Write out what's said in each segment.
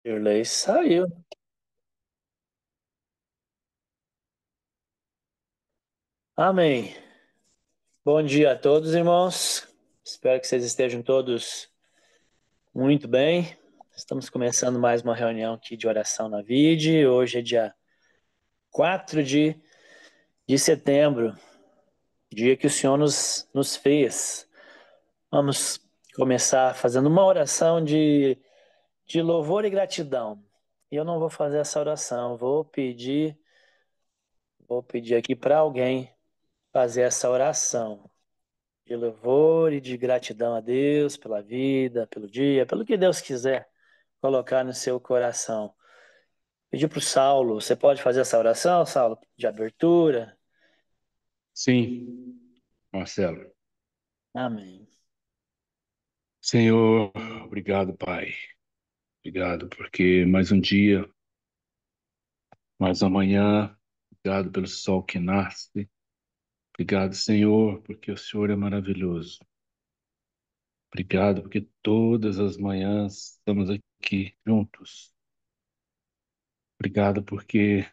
Irlei saiu. Amém. Bom dia a todos, irmãos. Espero que vocês estejam todos muito bem. Estamos começando mais uma reunião aqui de oração na VID. Hoje é dia 4 de setembro, dia que o Senhor nos fez. Vamos começar fazendo uma oração de louvor e gratidão. E eu não vou fazer essa oração, vou pedir aqui para alguém fazer essa oração de louvor e de gratidão a Deus pela vida, pelo dia, pelo que Deus quiser colocar no seu coração. Pedir para o Saulo, você pode fazer essa oração, Saulo, de abertura? Sim, Marcelo. Amém. Senhor, obrigado, Pai. Obrigado porque mais um dia, mais amanhã. Obrigado pelo sol que nasce. Obrigado, Senhor, porque o Senhor é maravilhoso. Obrigado porque todas as manhãs estamos aqui juntos. Obrigado porque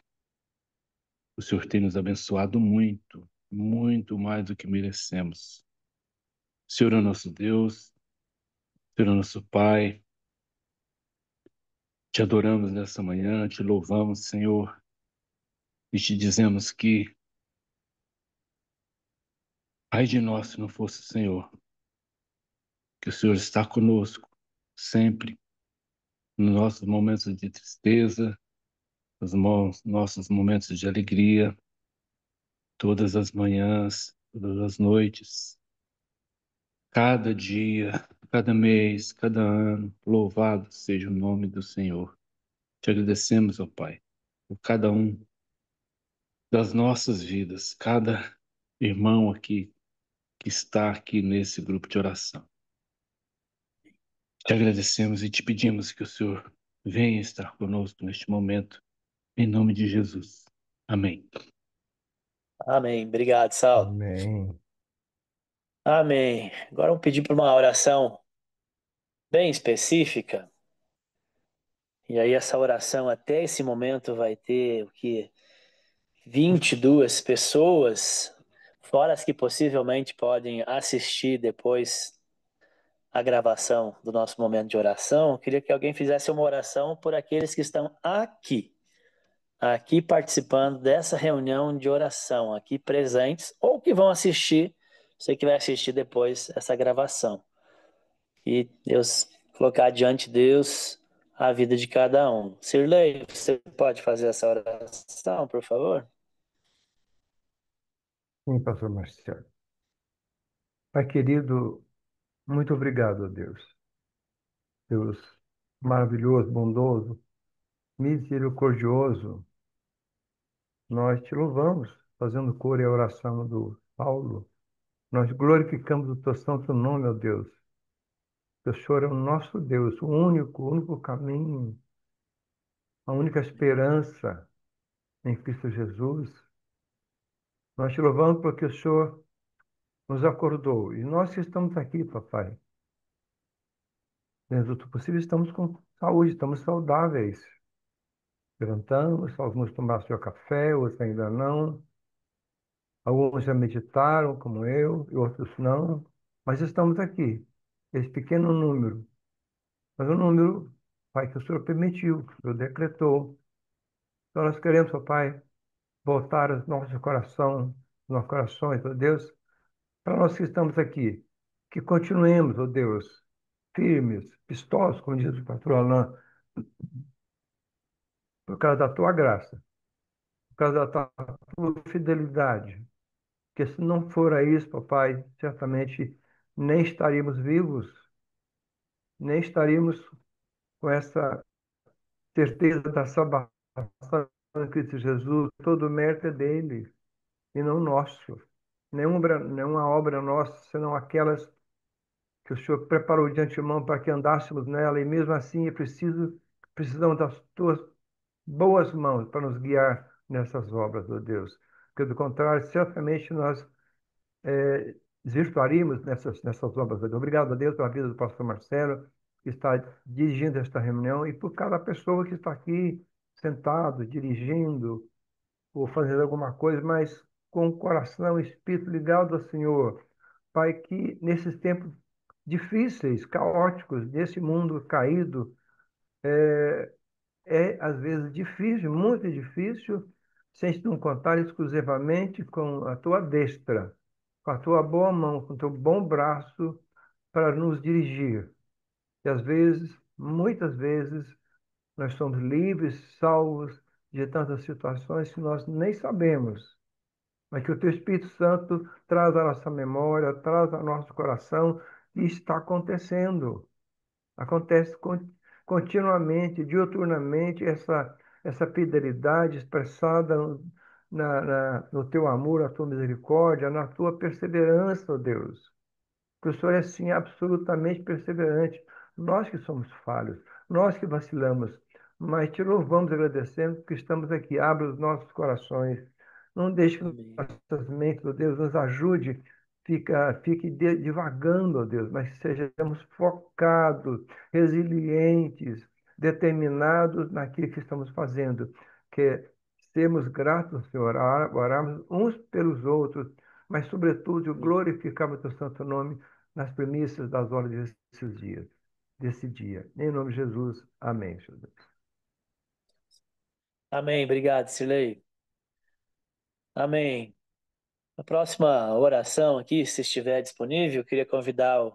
o Senhor tem nos abençoado muito, muito mais do que merecemos. O Senhor é nosso Deus, o Senhor é nosso Pai. Te adoramos nessa manhã, te louvamos, Senhor, e te dizemos que ai de nós se não fosse o Senhor, que o Senhor está conosco sempre, nos nossos momentos de tristeza, nossos momentos de alegria, todas as manhãs, todas as noites, cada dia, cada mês, cada ano. Louvado seja o nome do Senhor. Te agradecemos, ó Pai, por cada um das nossas vidas, cada irmão aqui que está aqui nesse grupo de oração. Te agradecemos e te pedimos que o Senhor venha estar conosco neste momento, em nome de Jesus. Amém. Amém. Obrigado, Saulo. Amém. Amém. Agora vamos pedir para uma oração bem específica. E aí essa oração até esse momento vai ter o que 22 pessoas, fora as que possivelmente podem assistir depois a gravação do nosso momento de oração. Eu queria que alguém fizesse uma oração por aqueles que estão aqui participando dessa reunião de oração, aqui presentes, ou que vão assistir, você que vai assistir depois essa gravação. E Deus colocar diante de Deus a vida de cada um. Sirlei, você pode fazer essa oração, por favor? Sim, pastor Marcelo. Pai querido, muito obrigado, a Deus. Deus maravilhoso, bondoso, misericordioso. Nós te louvamos, fazendo coro e a oração do Paulo. Nós glorificamos o teu santo nome, ó Deus. O Senhor é o nosso Deus, o único caminho, a única esperança em Cristo Jesus. Nós te louvamos porque o Senhor nos acordou. E nós que estamos aqui, papai, dentro do possível, estamos com saúde, estamos saudáveis. Levantamos, alguns tomaram seu café, outros ainda não. Alguns já meditaram, como eu, e outros não. Mas estamos aqui, esse pequeno número. Mas o número, Pai, que o Senhor permitiu, que o Senhor decretou. Então nós queremos, ó Pai, voltar ao nosso coração, nossos corações, ó Deus, para nós que estamos aqui, que continuemos, ó Deus, firmes, pistosos, como diz o pastor Alain, por causa da tua graça, por causa da tua fidelidade. Porque se não for isso, papai, certamente nem estaríamos vivos, nem estaríamos com essa certeza da salvação em Cristo Jesus. Todo o mérito é dele e não nosso. Nenhuma obra nossa, senão aquelas que o Senhor preparou de antemão para que andássemos nela, e mesmo assim precisamos das tuas boas mãos para nos guiar nessas obras, ó Deus. Porque, do contrário, certamente nós desvirtuaríamos nessas obras. Obrigado a Deus pela vida do pastor Marcelo. que está dirigindo esta reunião e por cada pessoa que está aqui sentado, dirigindo ou fazendo alguma coisa, mas com o coração e espírito ligado ao Senhor. Pai, que nesses tempos difíceis, caóticos, desse mundo caído, é às vezes difícil, muito difícil, sem não contar exclusivamente com a tua destra, com a tua boa mão, com o teu bom braço para nos dirigir. E às vezes, muitas vezes, nós somos livres, salvos de tantas situações que nós nem sabemos, mas que o teu Espírito Santo traz à nossa memória, traz ao nosso coração e está acontecendo. Acontece continuamente, diuturnamente, essa fidelidade expressada no teu amor, na tua misericórdia, na tua perseverança, ó Deus. Que o Senhor é, sim, absolutamente perseverante. Nós que somos falhos, nós que vacilamos, mas te louvamos e agradecemos porque estamos aqui. Abre os nossos corações. Não deixe que Amém. nossas mentes, ó Deus, nos ajude. Fique divagando, ó Deus, mas sejamos focados, resilientes, determinados naquilo que estamos fazendo. Que é sermos gratos, Senhor, orarmos uns pelos outros, mas, sobretudo, Amém. glorificar o teu santo nome nas premissas das horas desses dias, desse dia. Em nome de Jesus, amém, Senhor Deus. Amém. Obrigado, Sirlei. Amém. A próxima oração aqui, se estiver disponível, eu queria convidar o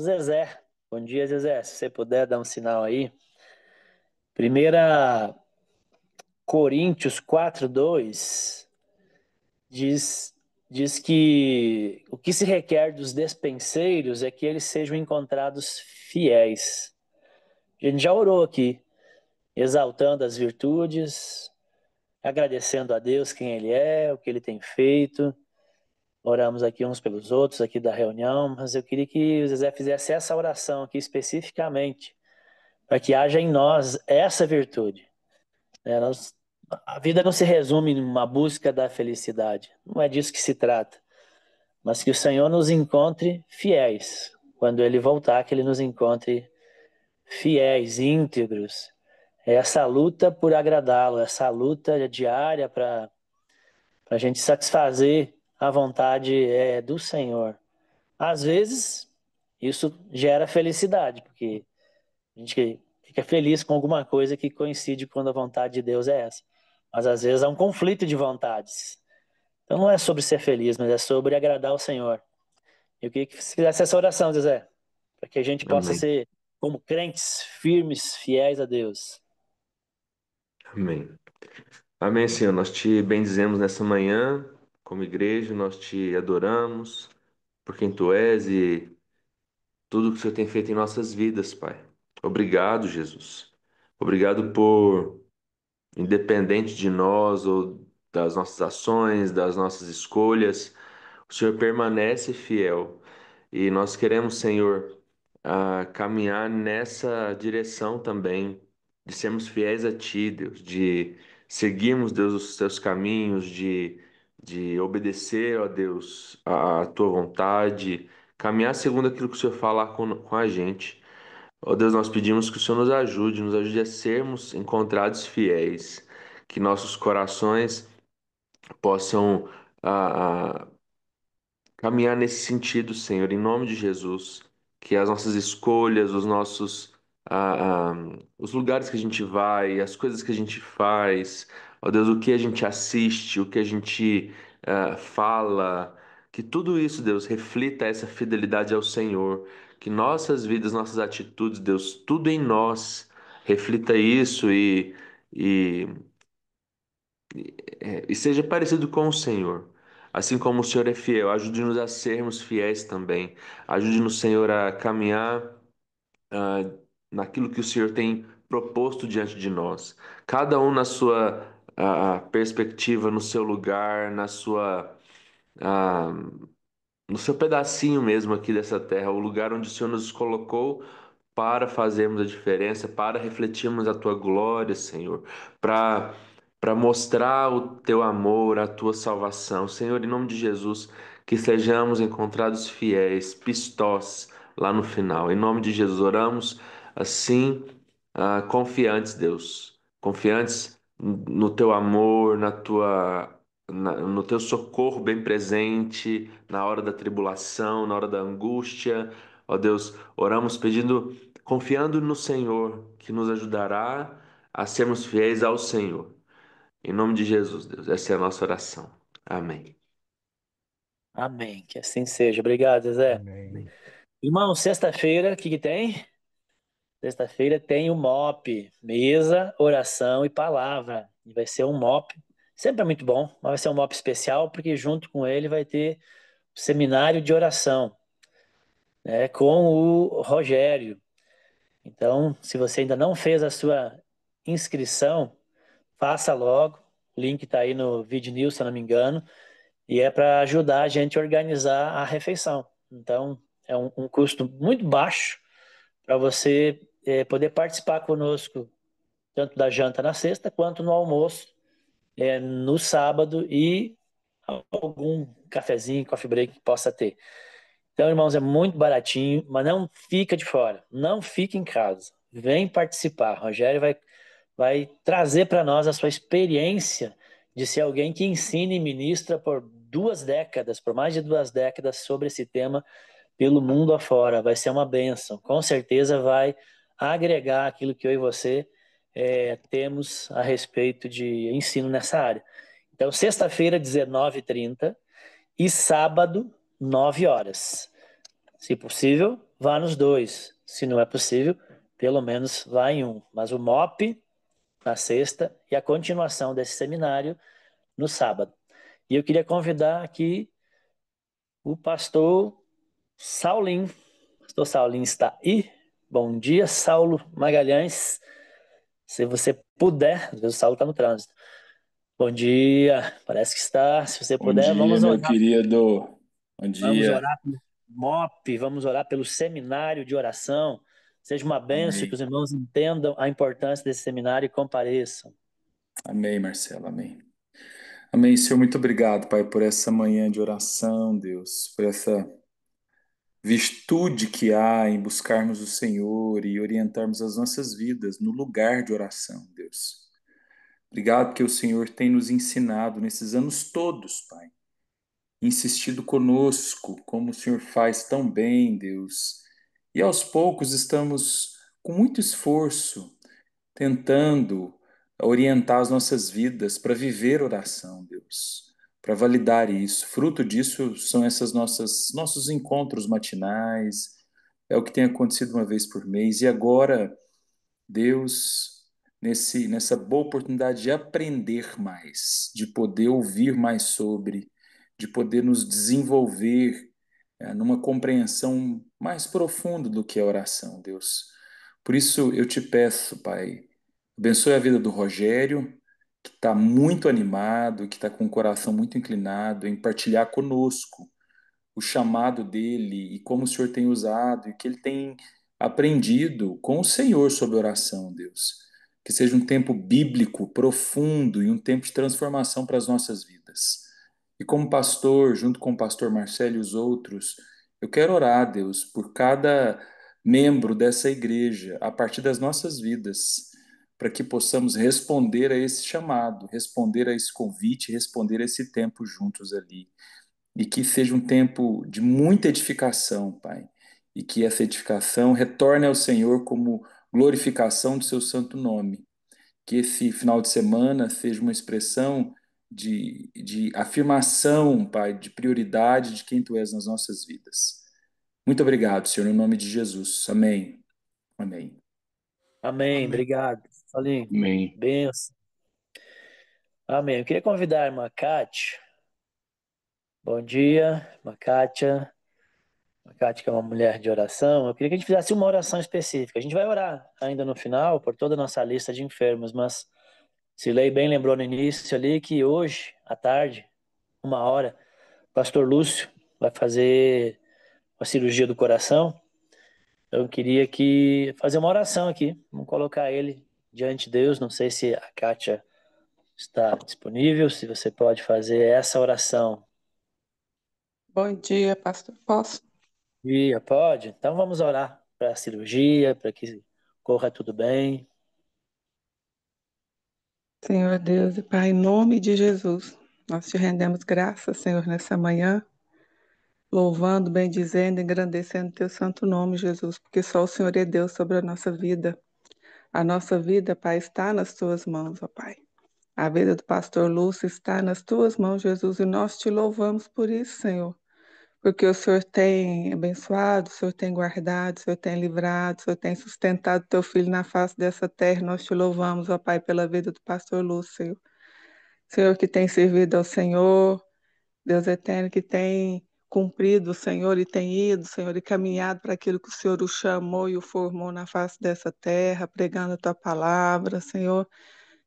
Zezé. Bom dia, Zezé. Se você puder dar um sinal aí. Primeira Coríntios 4:2 diz, diz que o que se requer dos despenseiros é que eles sejam encontrados fiéis. A gente já orou aqui, exaltando as virtudes, agradecendo a Deus quem Ele é, o que Ele tem feito. Oramos aqui uns pelos outros aqui da reunião, mas eu queria que o Zezé fizesse essa oração aqui especificamente, para que haja em nós essa virtude. Né? A vida não se resume em uma busca da felicidade, não é disso que se trata, mas que o Senhor nos encontre fiéis. Quando Ele voltar, que Ele nos encontre fiéis, íntegros. É essa luta por agradá-lo, essa luta diária para a gente satisfazer a vontade do Senhor. Às vezes, isso gera felicidade, porque a gente fica feliz com alguma coisa que coincide quando a vontade de Deus é essa. Mas às vezes há um conflito de vontades. Então não é sobre ser feliz, mas é sobre agradar o Senhor. Eu queria que você fizesse essa oração, José, para que a gente possa Amém. ser, como crentes, firmes, fiéis a Deus. Amém. Amém, Senhor. Nós te bendizemos nessa manhã, como igreja, nós te adoramos por quem tu és e tudo que o Senhor tem feito em nossas vidas, Pai. Obrigado, Jesus. Obrigado por, independente de nós ou das nossas ações, das nossas escolhas, o Senhor permanece fiel. E nós queremos, Senhor, caminhar nessa direção também, de sermos fiéis a Ti, Deus, de seguirmos, Deus, os Teus caminhos, de obedecer, ó Deus, a Tua vontade, caminhar segundo aquilo que o Senhor falar com a gente. Ó Deus, nós pedimos que o Senhor nos ajude a sermos encontrados fiéis, que nossos corações possam caminhar nesse sentido, Senhor, em nome de Jesus, que as nossas escolhas, ah, ah, os lugares que a gente vai, as coisas que a gente faz, ó Deus, o que a gente assiste, o que a gente fala, que tudo isso, Deus, reflita essa fidelidade ao Senhor, que nossas vidas, nossas atitudes, Deus, tudo em nós reflita isso e e seja parecido com o Senhor. Assim como o Senhor é fiel, ajude-nos a sermos fiéis também. Ajude-nos, Senhor, a caminhar ah, naquilo que o Senhor tem proposto diante de nós. Cada um na sua perspectiva, no seu lugar, ah, no seu pedacinho mesmo aqui dessa terra, o lugar onde o Senhor nos colocou para fazermos a diferença, para refletirmos a tua glória, Senhor, para mostrar o teu amor, a tua salvação. Senhor, em nome de Jesus, que sejamos encontrados fiéis, pistós, lá no final. Em nome de Jesus, oramos assim, confiantes, Deus, confiantes no teu amor, no teu socorro bem presente, na hora da tribulação, na hora da angústia. Ó Deus, oramos pedindo, confiando no Senhor, que nos ajudará a sermos fiéis ao Senhor. Em nome de Jesus, Deus, essa é a nossa oração. Amém. Amém. Que assim seja. Obrigado, Zé. Amém. Irmão, sexta-feira, o que que tem? Sexta-feira tem o MOP, mesa, oração e palavra. E vai ser um MOP, sempre é muito bom, mas vai ser um MOP especial, porque junto com ele vai ter o seminário de oração, né, com o Rogério. Então, se você ainda não fez a sua inscrição, faça logo. O link está aí no Vídeo News, se eu não me engano, e é para ajudar a gente a organizar a refeição. Então, é um custo muito baixo para você poder participar conosco tanto da janta na sexta quanto no almoço no sábado e algum cafezinho, coffee break que possa ter. Então, irmãos, é muito baratinho, mas não fica de fora, não fica em casa. Vem participar. Rogério vai trazer para nós a sua experiência de ser alguém que ensina e ministra por 2 décadas, por mais de 2 décadas, sobre esse tema pelo mundo afora. Vai ser uma bênção. Com certeza vai agregar aquilo que eu e você temos a respeito de ensino nessa área. Então, sexta-feira, 19h30 e sábado, 9 horas. Se possível, vá nos dois. Se não é possível, pelo menos vá em um. Mas o MOP na sexta e a continuação desse seminário no sábado. E eu queria convidar aqui o pastor Saulinho. Pastor Saulinho está aí. Bom dia, Saulo Magalhães. Se você puder, às vezes o Saulo está no trânsito. Bom dia, parece que está. Se você Bom puder, dia, vamos meu orar. querido. Bom Vamos dia. orar pelo MOP, vamos orar pelo seminário de oração. Seja uma bênção que os Amém. irmãos entendam a importância desse seminário e compareçam. Amém, Marcelo. Amém. Amém, Senhor. Muito obrigado, Pai, por essa manhã de oração, Deus, por essa virtude que há em buscarmos o Senhor e orientarmos as nossas vidas no lugar de oração, Deus. Obrigado porque o Senhor tem nos ensinado nesses anos todos, Pai, insistido conosco, como o Senhor faz tão bem, Deus. E aos poucos estamos com muito esforço tentando orientar as nossas vidas para viver oração, Deus, para validar isso. Fruto disso são essas nossos encontros matinais, é o que tem acontecido uma vez por mês. E agora, Deus, nessa boa oportunidade de aprender mais, de poder ouvir mais sobre, de poder nos desenvolver numa compreensão mais profunda do que é oração, Deus. Por isso eu te peço, Pai, abençoe a vida do Rogério, que está muito animado, que está com o coração muito inclinado em partilhar conosco o chamado dele e como o Senhor tem usado e que ele tem aprendido com o Senhor sobre oração, Deus. Que seja um tempo bíblico, profundo e um tempo de transformação para as nossas vidas. E como pastor, junto com o pastor Marcelo e os outros, eu quero orar, Deus, por cada membro dessa igreja, a partir das nossas vidas, para que possamos responder a esse chamado, responder a esse convite, responder a esse tempo juntos ali e que seja um tempo de muita edificação, Pai, e que essa edificação retorne ao Senhor como glorificação do seu santo nome. Que esse final de semana seja uma expressão de afirmação, Pai, de prioridade de quem Tu és nas nossas vidas. Muito obrigado, Senhor, no nome de Jesus. Amém. Amém. Amém, Amém. obrigado. Saulinho, Amém. benção. Amém. Eu queria convidar a irmã Kátia. Bom dia, irmã Kátia. A Kátia, que é uma mulher de oração, eu queria que a gente fizesse uma oração específica. A gente vai orar ainda no final por toda a nossa lista de enfermos, mas Silei bem lembrou no início ali que hoje, à tarde, 1 hora, o pastor Lúcio vai fazer a cirurgia do coração. Eu queria fazer uma oração aqui. Vamos colocar ele diante de Deus. Não sei se a Kátia está disponível, se você pode fazer essa oração. Bom dia, pastor. Posso? Pode? Então vamos orar para a cirurgia, para que corra tudo bem. Senhor Deus e Pai, em nome de Jesus, nós te rendemos graças, Senhor, nessa manhã, louvando, bendizendo, engrandecendo teu santo nome, Jesus, porque só o Senhor é Deus sobre a nossa vida. A nossa vida, Pai, está nas tuas mãos, ó Pai. A vida do pastor Lúcio está nas tuas mãos, Jesus, e nós te louvamos por isso, Senhor. Porque o Senhor tem abençoado, o Senhor tem guardado, o Senhor tem livrado, o Senhor tem sustentado teu filho na face dessa terra. Nós te louvamos, ó Pai, pela vida do pastor Lúcio, Senhor. Senhor que tem servido ao Senhor, Deus eterno que tem cumprido, Senhor, e tem ido, Senhor, e caminhado para aquilo que o Senhor o chamou e o formou na face dessa terra, pregando a tua palavra, Senhor,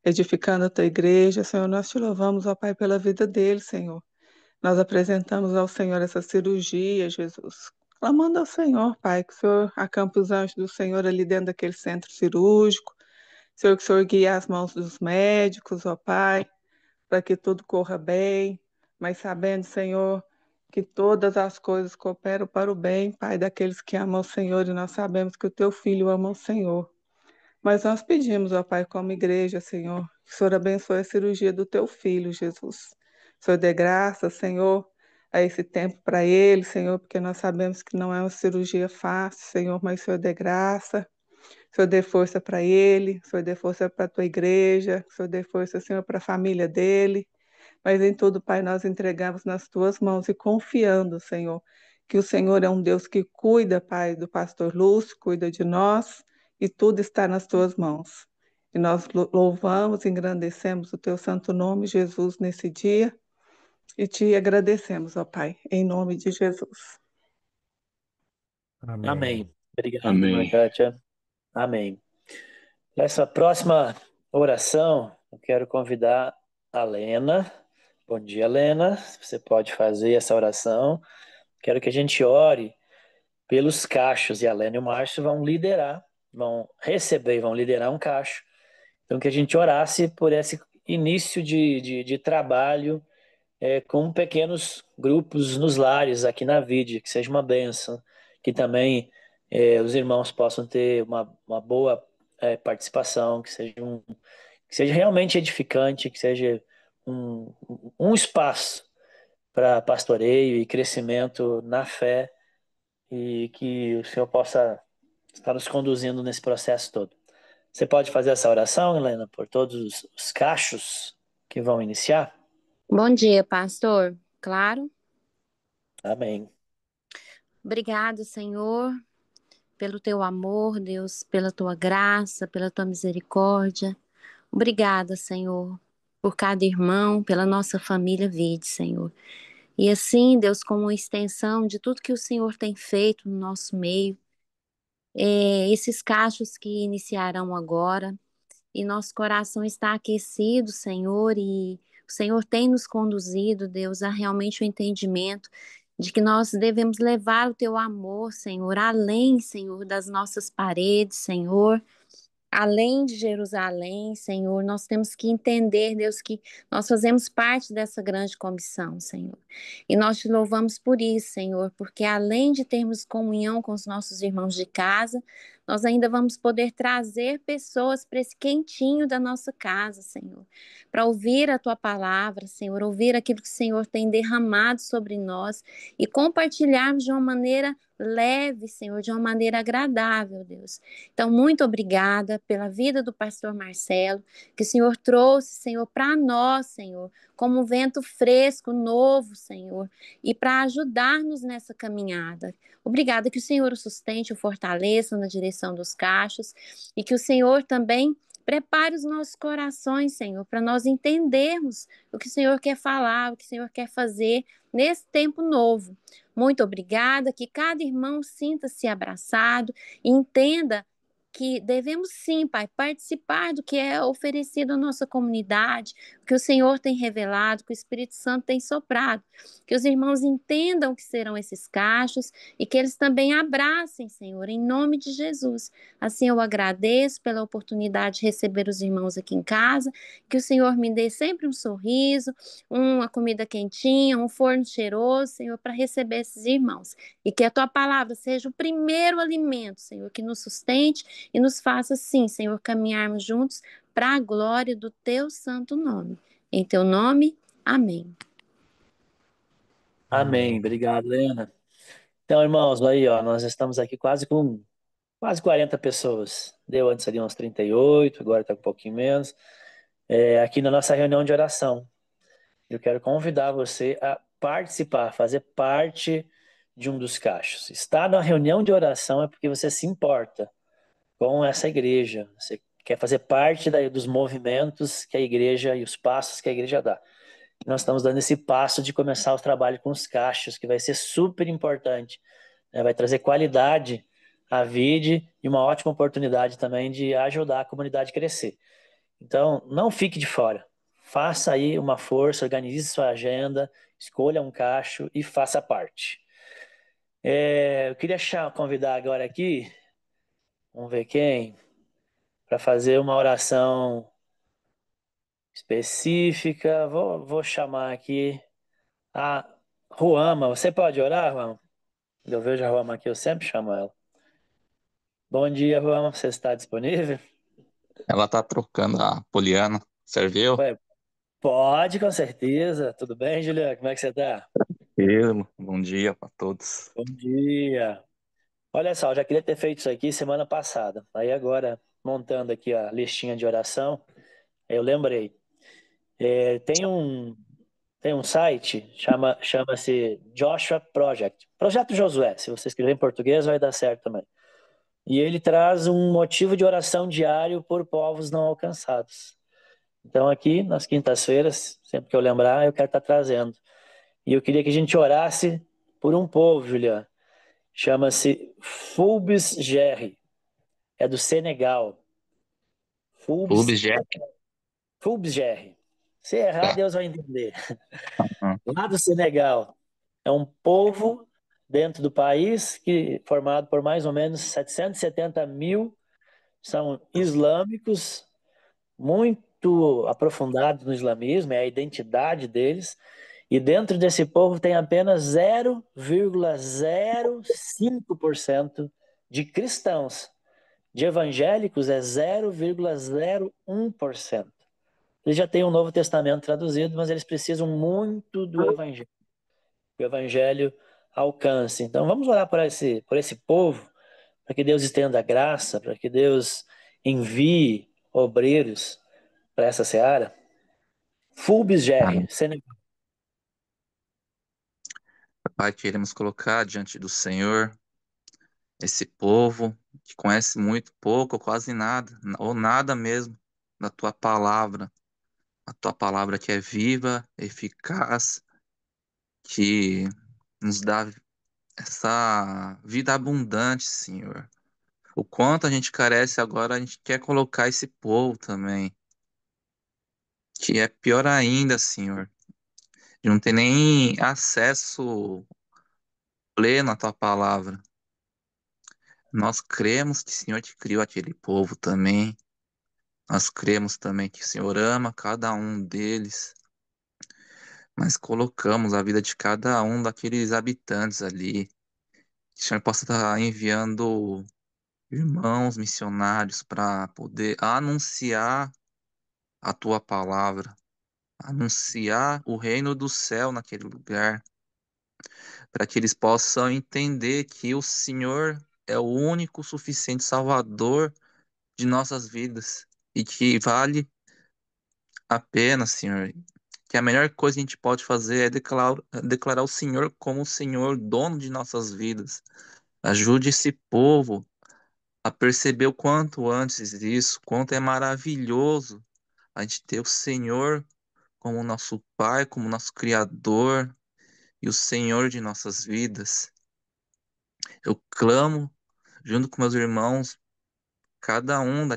edificando a tua igreja, Senhor. Nós te louvamos, ó Pai, pela vida dele, Senhor. Nós apresentamos ao Senhor essa cirurgia, Jesus. Clamando ao Senhor, Pai, que o Senhor acampe os anjos do Senhor ali dentro daquele centro cirúrgico. Senhor, que o Senhor guie as mãos dos médicos, ó Pai, para que tudo corra bem, mas sabendo, Senhor, que todas as coisas cooperam para o bem, Pai, daqueles que amam o Senhor, e nós sabemos que o teu filho ama o Senhor. Mas nós pedimos, ó Pai, como igreja, Senhor, que o Senhor abençoe a cirurgia do teu filho, Jesus. O Senhor dê graça, Senhor, a esse tempo para ele, Senhor, porque nós sabemos que não é uma cirurgia fácil, Senhor, mas o Senhor dê graça, o Senhor dê força para ele, o Senhor dê força para a tua igreja, o Senhor dê força, Senhor, para a família dele. Mas em tudo, Pai, nós entregamos nas tuas mãos e confiando, Senhor, que o Senhor é um Deus que cuida, Pai, do pastor Lúcio, cuida de nós e tudo está nas tuas mãos. E nós louvamos e engrandecemos o teu santo nome, Jesus, nesse dia e te agradecemos, ó Pai, em nome de Jesus. Amém. Amém. Obrigado, irmã Amém. Kátia. Amém. Nessa próxima oração, eu quero convidar a Lena. Bom dia, Lena. Você pode fazer essa oração. Quero que a gente ore pelos cachos. E a Lena e o Márcio vão liderar, vão receber e vão liderar um cacho. Então, que a gente orasse por esse início de trabalho com pequenos grupos nos lares aqui na Vide, que seja uma bênção, que também os irmãos possam ter uma boa participação, que seja realmente edificante, que seja um espaço para pastoreio e crescimento na fé e que o Senhor possa estar nos conduzindo nesse processo todo. Você pode fazer essa oração, Helena, por todos os cachos que vão iniciar? Bom dia, pastor. Claro. Amém. Obrigado, Senhor, pelo teu amor, Deus, pela tua graça, pela tua misericórdia. Obrigada, Senhor, por cada irmão, pela nossa família Vide, Senhor. E assim, Deus, como extensão de tudo que o Senhor tem feito no nosso meio, esses cachos que iniciarão agora, e nosso coração está aquecido, Senhor, e o Senhor tem nos conduzido, Deus, a realmente o entendimento de que nós devemos levar o teu amor, Senhor, além, Senhor, das nossas paredes, Senhor. Além de Jerusalém, Senhor, nós temos que entender, Deus, que nós fazemos parte dessa grande comissão, Senhor. E nós te louvamos por isso, Senhor, porque além de termos comunhão com os nossos irmãos de casa, nós ainda vamos poder trazer pessoas para esse quentinho da nossa casa, Senhor, para ouvir a tua palavra, Senhor, ouvir aquilo que o Senhor tem derramado sobre nós e compartilharmos de uma maneira leve, Senhor, de uma maneira agradável, Deus. Então, muito obrigada pela vida do pastor Marcelo, que o Senhor trouxe, Senhor, para nós, Senhor, como um vento fresco, novo, Senhor, e para ajudar-nos nessa caminhada. Obrigada que o Senhor o sustente, o fortaleça na direção dos cachos e que o Senhor também prepare os nossos corações, Senhor, para nós entendermos o que o Senhor quer falar, o que o Senhor quer fazer nesse tempo novo. Muito obrigada, que cada irmão sinta-se abraçado e entenda que devemos sim, Pai, participar do que é oferecido à nossa comunidade, que o Senhor tem revelado, que o Espírito Santo tem soprado, que os irmãos entendam o que serão esses cachos e que eles também abracem, Senhor, em nome de Jesus. Assim eu agradeço pela oportunidade de receber os irmãos aqui em casa, que o Senhor me dê sempre um sorriso, uma comida quentinha, um forno cheiroso, Senhor, para receber esses irmãos. E que a tua palavra seja o primeiro alimento, Senhor, que nos sustente e nos faça, sim, Senhor, caminharmos juntos para a glória do teu santo nome. Em teu nome, amém. Amém. Obrigado, Helena. Então, irmãos, aí, ó, nós estamos aqui quase com quase 40 pessoas. Deu antes ali uns 38, agora está um pouquinho menos. Aqui na nossa reunião de oração. Eu quero convidar você a participar, fazer parte de um dos cachos. Estar na reunião de oração é porque você se importa com essa igreja. Você quer fazer parte dos movimentos que a igreja e os passos que a igreja dá. Nós estamos dando esse passo de começar o trabalho com os cachos, que vai ser super importante, né? Vai trazer qualidade à vida e uma ótima oportunidade também de ajudar a comunidade a crescer. Então, não fique de fora. Faça aí uma força, organize sua agenda, escolha um cacho e faça parte. Eu queria convidar agora aqui, vamos ver quem, para fazer uma oração específica. Vou chamar aqui a Ruama. Você pode orar, Ruama? Eu vejo a Ruama aqui, eu sempre chamo ela. Bom dia, Ruama. Você está disponível? Ela tá trocando a Poliana. Serviu? Ué, pode, com certeza. Tudo bem, Juliana? Como é que você está? Bom dia para todos. Bom dia. Olha só, eu já queria ter feito isso aqui semana passada. Aí agora, montando aqui a listinha de oração, eu lembrei. Tem um site, chama-se Joshua Project. Projeto Josué. Se você escrever em português, vai dar certo também. E ele traz um motivo de oração diário por povos não alcançados. Então, aqui, nas quintas-feiras, sempre que eu lembrar, eu quero estar trazendo. E eu queria que a gente orasse por um povo, Juliana. Chama-se Fulbis Gerri. É do Senegal. Fulbis, Objeto. Fulbis Gerri. Se errar, Tá. Deus vai entender. Uhum. Lá do Senegal. É um povo dentro do país formado por mais ou menos 770 mil, são islâmicos, muito aprofundados no islamismo, é a identidade deles. E dentro desse povo tem apenas 0,05% de cristãos. De evangélicos é 0,01%. Eles já têm o Novo Testamento traduzido, mas eles precisam muito do Evangelho. Que o Evangelho alcance. Então vamos orar por esse povo, para que Deus estenda a graça, para que Deus envie obreiros para essa seara. Fulbis Gerri, Amém. Senegal. Pai, queremos colocar diante do Senhor esse povo que conhece muito pouco, ou quase nada, ou nada mesmo, da tua palavra. A tua palavra que é viva, eficaz, que nos dá essa vida abundante, Senhor. O quanto a gente carece agora, a gente quer colocar esse povo também, que é pior ainda, Senhor, de não ter nem acesso pleno à tua palavra. Nós cremos que o Senhor te criou aquele povo também. Nós cremos também que o Senhor ama cada um deles, mas colocamos a vida de cada um daqueles habitantes ali. Que o Senhor possa estar enviando irmãos missionários para poder anunciar a tua palavra, anunciar o reino do céu naquele lugar, para que eles possam entender que o Senhor é o único suficiente Salvador de nossas vidas e que vale a pena, Senhor. Que a melhor coisa que a gente pode fazer é declarar o Senhor como o Senhor, dono de nossas vidas. Ajude esse povo a perceber o quanto antes disso, quanto é maravilhoso a gente ter o Senhor como nosso Pai, como nosso Criador e o Senhor de nossas vidas. Eu clamo junto com meus irmãos cada um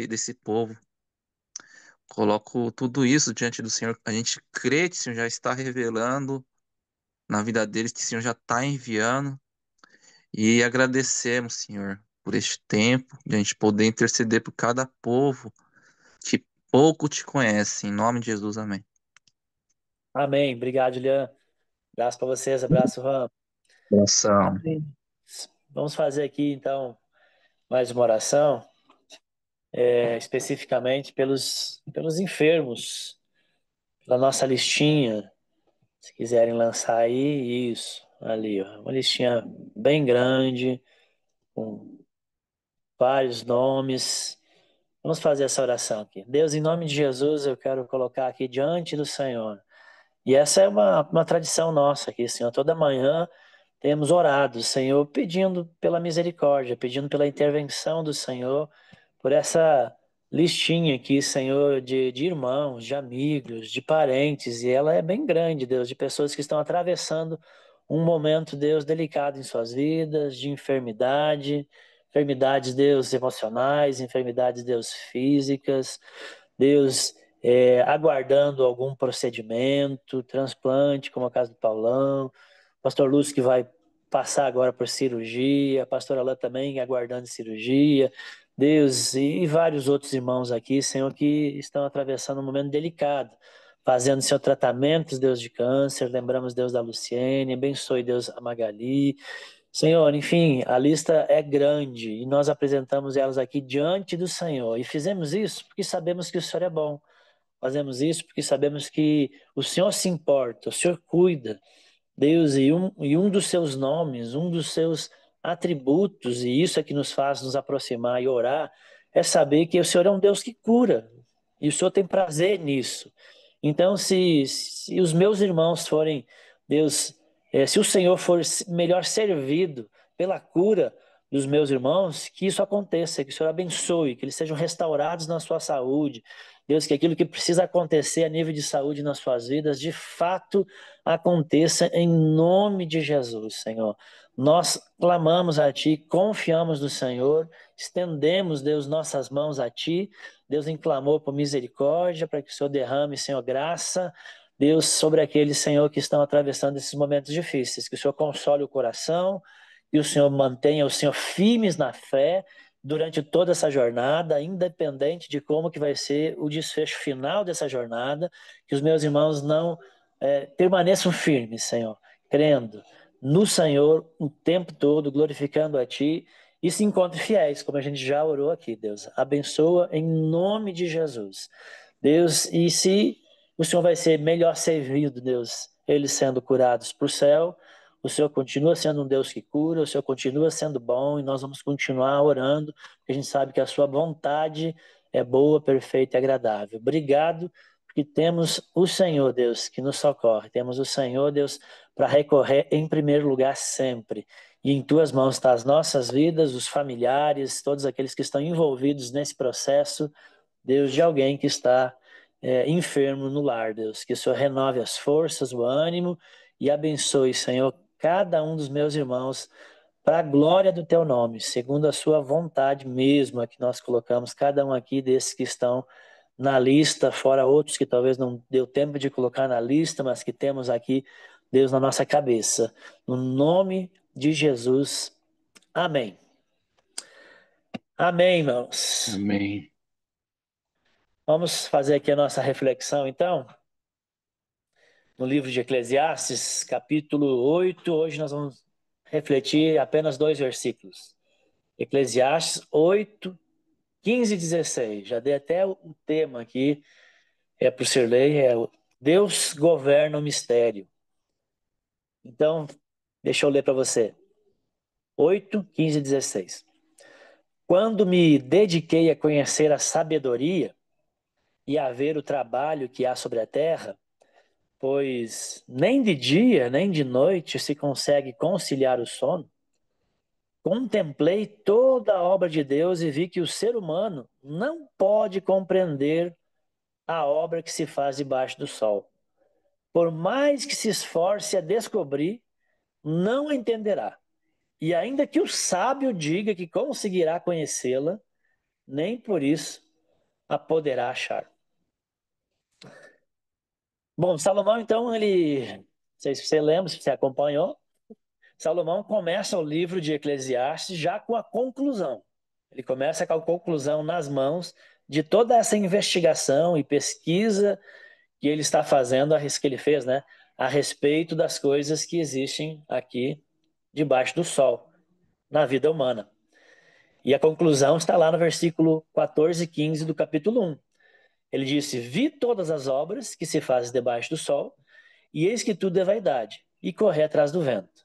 desse povo. Coloco tudo isso diante do Senhor. A gente crê que o Senhor já está revelando na vida deles, que o Senhor já está enviando. E agradecemos, Senhor, por este tempo, de a gente poder interceder por cada povo que pouco te conhece. Em nome de Jesus, amém. Amém. Obrigado, Julian. Abraço para vocês, abraço, Ram. Abração. Amém. Vamos fazer aqui, então, mais uma oração, especificamente pelos enfermos, pela nossa listinha. Se quiserem lançar aí, isso, ali, ó, uma listinha bem grande, com vários nomes. Vamos fazer essa oração aqui. Deus, em nome de Jesus, eu quero colocar aqui diante do Senhor. E essa é uma tradição nossa aqui, Senhor. Toda manhã temos orado, Senhor, pedindo pela misericórdia, pedindo pela intervenção do Senhor, por essa listinha aqui, Senhor, de irmãos, de amigos, de parentes, e ela é bem grande, Deus, de pessoas que estão atravessando um momento, Deus, delicado em suas vidas, de enfermidade, enfermidades, Deus, emocionais, enfermidades, Deus, físicas, Deus, aguardando algum procedimento, transplante, como é o caso do Paulão, Pastor Lúcio que vai passar agora por cirurgia, a pastora Alain também aguardando cirurgia, Deus, e vários outros irmãos aqui, Senhor, que estão atravessando um momento delicado, fazendo seu tratamento, Deus, de câncer, lembramos, Deus, da Luciene, abençoe, Deus, a Magali, Senhor, enfim, a lista é grande e nós apresentamos elas aqui diante do Senhor e fizemos isso porque sabemos que o Senhor é bom, fazemos isso porque sabemos que o Senhor se importa, o Senhor cuida, Deus, e um dos seus nomes, um dos seus atributos, e isso é que nos faz nos aproximar e orar, é saber que o Senhor é um Deus que cura, e o Senhor tem prazer nisso. Então, se os meus irmãos forem, Deus, se o Senhor for melhor servido pela cura dos meus irmãos, que isso aconteça, que o Senhor abençoe, que eles sejam restaurados na sua saúde. Deus, que aquilo que precisa acontecer a nível de saúde nas suas vidas, de fato aconteça em nome de Jesus, Senhor. Nós clamamos a Ti, confiamos no Senhor, estendemos, Deus, nossas mãos a Ti. Deus, em clamor por misericórdia, para que o Senhor derrame, Senhor, graça. Deus, sobre aqueles, Senhor, que estão atravessando esses momentos difíceis, que o Senhor console o coração, que o Senhor mantenha o Senhor firmes na fé durante toda essa jornada, independente de como que vai ser o desfecho final dessa jornada, que os meus irmãos não permaneçam firmes, Senhor, crendo no Senhor o tempo todo, glorificando a Ti e se encontrem fiéis, como a gente já orou aqui, Deus. Abençoa em nome de Jesus. Deus, e se o Senhor vai ser melhor servido, Deus, eles sendo curados para o céu, o Senhor continua sendo um Deus que cura, o Senhor continua sendo bom e nós vamos continuar orando, porque a gente sabe que a sua vontade é boa, perfeita e agradável. Obrigado, porque temos o Senhor, Deus, que nos socorre. Temos o Senhor, Deus, para recorrer em primeiro lugar sempre. E em tuas mãos estão as nossas vidas, os familiares, todos aqueles que estão envolvidos nesse processo, Deus, de alguém que está enfermo no lar, Deus. Que o Senhor renove as forças, o ânimo e abençoe, Senhor, cada um dos meus irmãos para a glória do teu nome, segundo a sua vontade mesmo, que nós colocamos cada um aqui desses que estão na lista, fora outros que talvez não deu tempo de colocar na lista, mas que temos aqui, Deus, na nossa cabeça. No nome de Jesus, amém. Amém, irmãos. Amém. Vamos fazer aqui a nossa reflexão, então, no livro de Eclesiastes, capítulo 8. Hoje nós vamos refletir apenas 2 versículos. Eclesiastes 8, 15 e 16. Já dei até o tema aqui, para o Sirlei, Deus governa o mistério. Então, deixa eu ler para você. 8, 15 e 16. Quando me dediquei a conhecer a sabedoria e a ver o trabalho que há sobre a terra, pois nem de dia nem de noite se consegue conciliar o sono, contemplei toda a obra de Deus e vi que o ser humano não pode compreender a obra que se faz debaixo do sol. Por mais que se esforce a descobrir, não entenderá. E ainda que o sábio diga que conseguirá conhecê-la, nem por isso a poderá achar. Bom, Salomão, então, não sei se você lembra, se você acompanhou, Salomão começa o livro de Eclesiastes já com a conclusão. Ele começa com a conclusão nas mãos de toda essa investigação e pesquisa que ele está fazendo, que ele fez, né, a respeito das coisas que existem aqui debaixo do sol, na vida humana. E a conclusão está lá no versículo 14 e 15 do capítulo 1. Ele disse: Vi todas as obras que se fazem debaixo do sol, e eis que tudo é vaidade, e correr atrás do vento.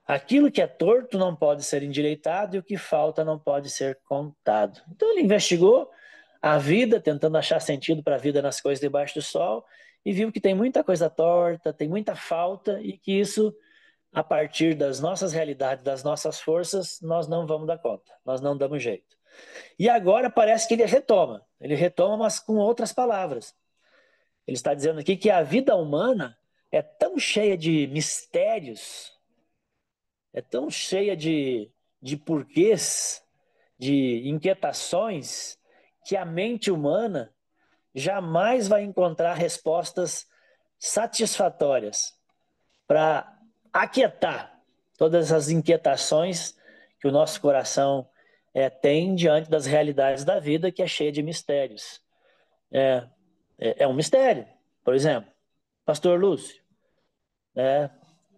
Aquilo que é torto não pode ser endireitado, e o que falta não pode ser contado. Então ele investigou a vida, tentando achar sentido para a vida nas coisas debaixo do sol, e viu que tem muita coisa torta, tem muita falta, e que isso, a partir das nossas realidades, das nossas forças, nós não vamos dar conta, nós não damos jeito. E agora parece que ele retoma, mas com outras palavras. Ele está dizendo aqui que a vida humana é tão cheia de mistérios, é tão cheia de porquês, de inquietações, que a mente humana jamais vai encontrar respostas satisfatórias para aquietar todas as inquietações que o nosso coração tem diante das realidades da vida, que é cheia de mistérios. É um mistério, por exemplo, Pastor Lúcio,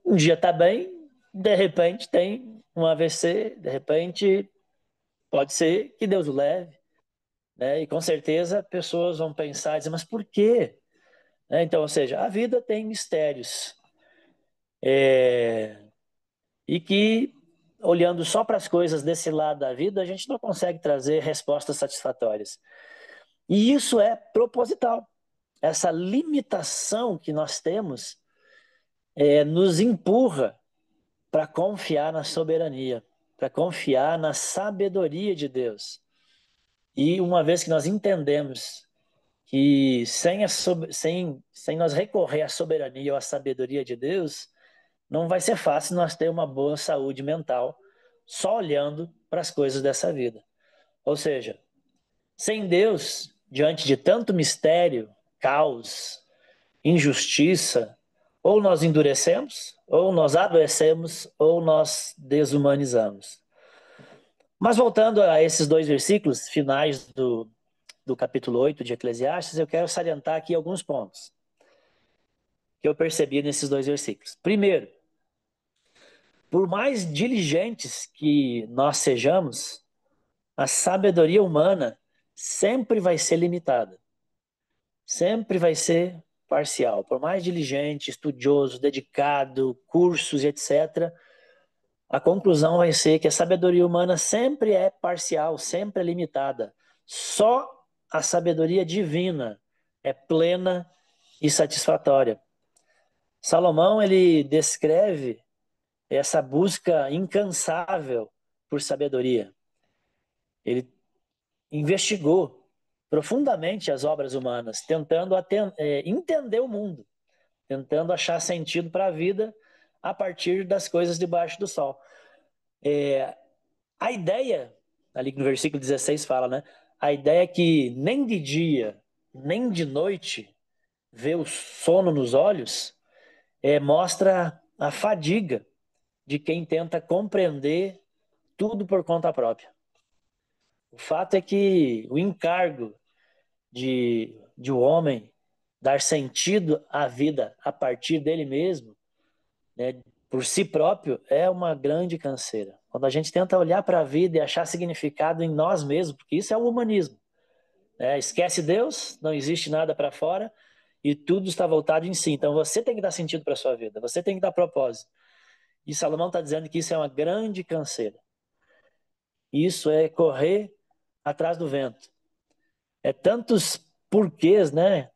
um dia está bem, de repente tem um AVC, de repente pode ser que Deus o leve, né? E com certeza pessoas vão pensar e dizer, mas por quê? Então, ou seja, a vida tem mistérios. E que, olhando só para as coisas desse lado da vida, a gente não consegue trazer respostas satisfatórias. E isso é proposital. Essa limitação que nós temos nos empurra para confiar na soberania, para confiar na sabedoria de Deus. E uma vez que nós entendemos que sem nós recorrer à soberania ou à sabedoria de Deus, não vai ser fácil nós ter uma boa saúde mental só olhando para as coisas dessa vida. Ou seja, sem Deus, diante de tanto mistério, caos, injustiça, ou nós endurecemos, ou nós adoecemos, ou nós desumanizamos. Mas voltando a esses dois versículos finais do capítulo 8 de Eclesiastes, eu quero salientar aqui alguns pontos que eu percebi nesses dois versículos. Primeiro, por mais diligentes que nós sejamos, a sabedoria humana sempre vai ser limitada, sempre vai ser parcial. Por mais diligente, estudioso, dedicado, cursos e etc., a conclusão vai ser que a sabedoria humana sempre é parcial, sempre é limitada. Só a sabedoria divina é plena e satisfatória. Salomão, ele descreve essa busca incansável por sabedoria. Ele investigou profundamente as obras humanas, tentando entender o mundo, tentando achar sentido para a vida a partir das coisas debaixo do sol. A ideia, ali no versículo 16 fala, né? A ideia é que nem de dia, nem de noite vê o sono nos olhos, mostra a fadiga de quem tenta compreender tudo por conta própria. O fato é que o encargo de o homem dar sentido à vida a partir dele mesmo, né, por si próprio, é uma grande canseira. Quando a gente tenta olhar para a vida e achar significado em nós mesmos, porque isso é o humanismo. Esquece Deus, não existe nada para fora e tudo está voltado em si. Então você tem que dar sentido para a sua vida, você tem que dar propósito. E Salomão está dizendo que isso é uma grande canseira. Isso é correr atrás do vento. É tantos porquês, né?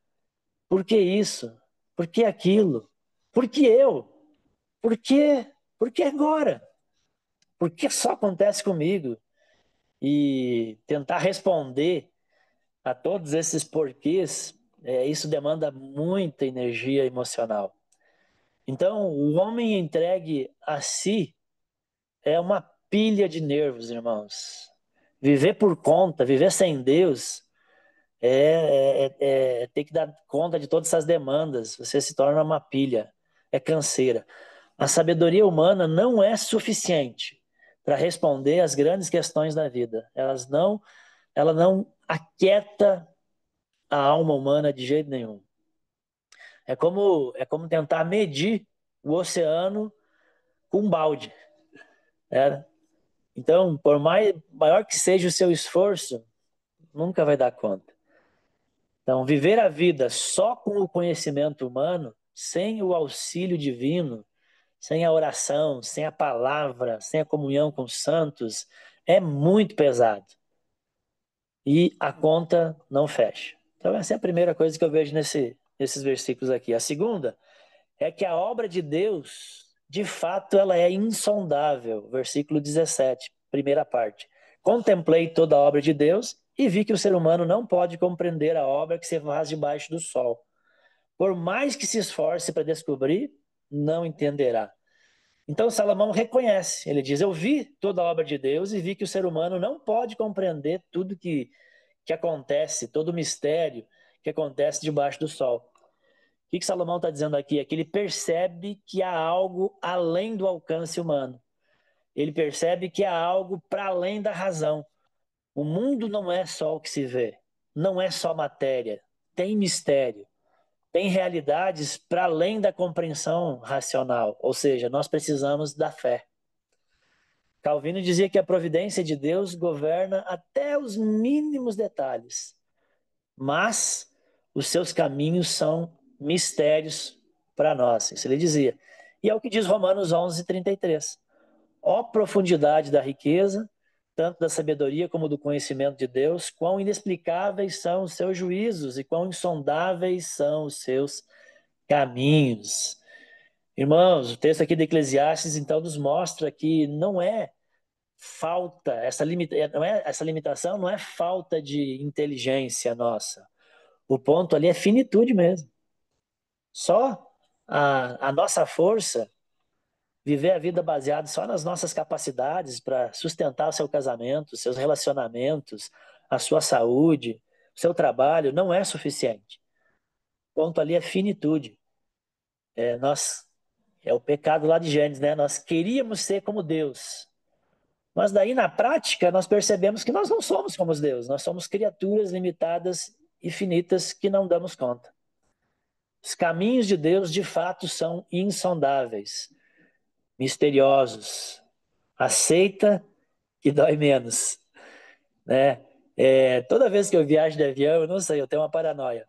Por que isso? Por que aquilo? Por que eu? Por que? Por que agora? Por que só acontece comigo? E tentar responder a todos esses porquês, isso demanda muita energia emocional. Então, o homem entregue a si é uma pilha de nervos, irmãos. Viver por conta, viver sem Deus, é ter que dar conta de todas essas demandas. Você se torna uma pilha, é canseira. A sabedoria humana não é suficiente para responder às grandes questões da vida. Ela não aquieta a alma humana de jeito nenhum. É como tentar medir o oceano com um balde, né? Então, por maior que seja o seu esforço, nunca vai dar conta. Então, viver a vida só com o conhecimento humano, sem o auxílio divino, sem a oração, sem a palavra, sem a comunhão com os santos, é muito pesado. E a conta não fecha. Então, essa é a primeira coisa que eu vejo nesses versículos aqui. A segunda é que a obra de Deus, de fato, ela é insondável. Versículo 17, primeira parte. Contemplei toda a obra de Deus e vi que o ser humano não pode compreender a obra que se faz debaixo do sol. Por mais que se esforce para descobrir, não entenderá. Então Salomão reconhece, ele diz: eu vi toda a obra de Deus e vi que o ser humano não pode compreender tudo que acontece, todo o mistério que acontece debaixo do sol. O que Salomão está dizendo aqui? É que ele percebe que há algo além do alcance humano. Ele percebe que há algo para além da razão. O mundo não é só o que se vê, não é só matéria, tem mistério, tem realidades para além da compreensão racional, ou seja, nós precisamos da fé. Calvino dizia que a providência de Deus governa até os mínimos detalhes, mas os seus caminhos são mistérios para nós. Isso ele dizia. E é o que diz Romanos 11:33. Ó profundidade da riqueza, tanto da sabedoria como do conhecimento de Deus, quão inexplicáveis são os seus juízos e quão insondáveis são os seus caminhos. Irmãos, o texto aqui de Eclesiastes então nos mostra que não é falta, essa limitação não é falta de inteligência nossa. O ponto ali é finitude mesmo. Só a nossa força, viver a vida baseada só nas nossas capacidades para sustentar o seu casamento, seus relacionamentos, a sua saúde, o seu trabalho, não é suficiente. O ponto ali é finitude. É o pecado lá de Gênesis, né? Nós queríamos ser como Deus. Mas daí, na prática, nós percebemos que nós não somos como Deus. Nós somos criaturas limitadas e finitas que não damos conta. Os caminhos de Deus, de fato, são insondáveis, misteriosos. Aceita que dói menos, né? Toda vez que eu viajo de avião, eu não sei, eu tenho uma paranoia.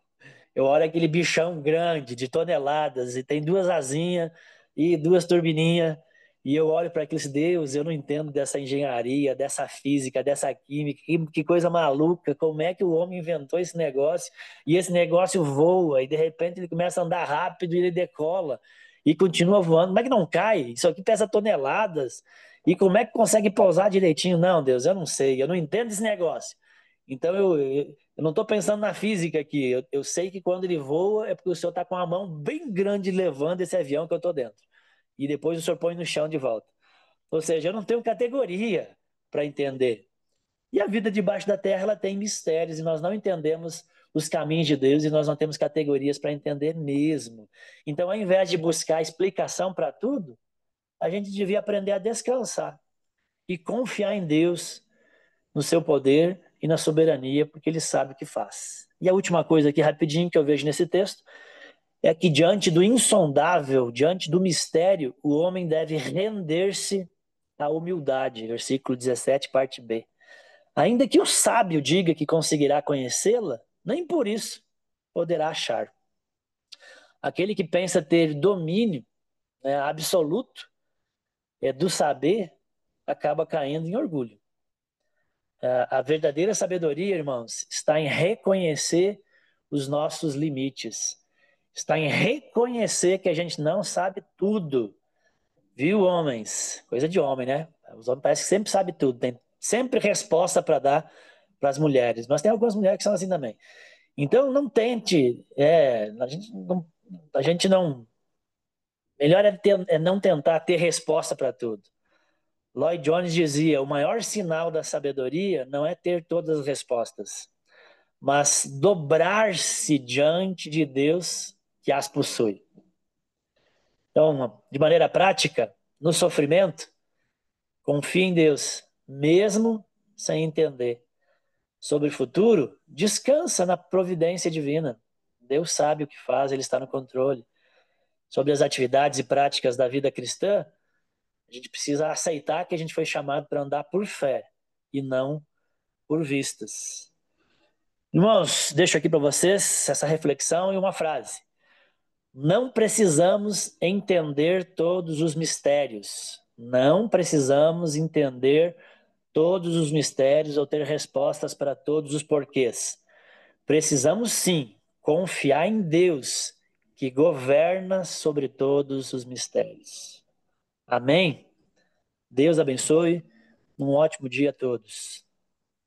Eu olho aquele bichão grande, de toneladas, e tem duas asinhas e duas turbininhas, e eu olho para aqueles Deus, eu não entendo dessa engenharia, dessa física, dessa química, que coisa maluca, como é que o homem inventou esse negócio, e esse negócio voa, e de repente ele começa a andar rápido e ele decola, e continua voando, como é que não cai? Isso aqui pesa toneladas, e como é que consegue pousar direitinho? Não, Deus, eu não sei, eu não entendo esse negócio. Então eu não estou pensando na física aqui. Eu sei que quando ele voa é porque o senhor está com a mão bem grande levando esse avião que eu estou dentro. E depois o senhor põe no chão de volta. Ou seja, eu não tenho categoria para entender. E a vida debaixo da terra ela tem mistérios e nós não entendemos os caminhos de Deus e nós não temos categorias para entender mesmo. Então, ao invés de buscar explicação para tudo, a gente devia aprender a descansar e confiar em Deus, no seu poder e na soberania, porque ele sabe o que faz. E a última coisa aqui, rapidinho, que eu vejo nesse texto, é que diante do insondável, diante do mistério, o homem deve render-se à humildade. Versículo 17, parte B. Ainda que o sábio diga que conseguirá conhecê-la, nem por isso poderá achar. Aquele que pensa ter domínio, né, absoluto do saber, acaba caindo em orgulho. A verdadeira sabedoria, irmãos, está em reconhecer os nossos limites. Está em reconhecer que a gente não sabe tudo. Viu, homens? Coisa de homem, né? Os homens parecem que sempre sabem tudo. Tem sempre resposta para dar para as mulheres. Mas tem algumas mulheres que são assim também. Então, não tente. A gente não. Melhor é não tentar ter resposta para tudo. Lloyd Jones dizia: o maior sinal da sabedoria não é ter todas as respostas, mas dobrar-se diante de Deus que as possui. Então, de maneira prática, no sofrimento, confie em Deus, mesmo sem entender. Sobre o futuro, descansa na providência divina. Deus sabe o que faz, Ele está no controle. Sobre as atividades e práticas da vida cristã, a gente precisa aceitar que a gente foi chamado para andar por fé e não por vistas. Irmãos, deixo aqui para vocês essa reflexão e uma frase. Não precisamos entender todos os mistérios. Não precisamos entender todos os mistérios ou ter respostas para todos os porquês. Precisamos sim confiar em Deus, que governa sobre todos os mistérios. Amém? Deus abençoe. Um ótimo dia a todos.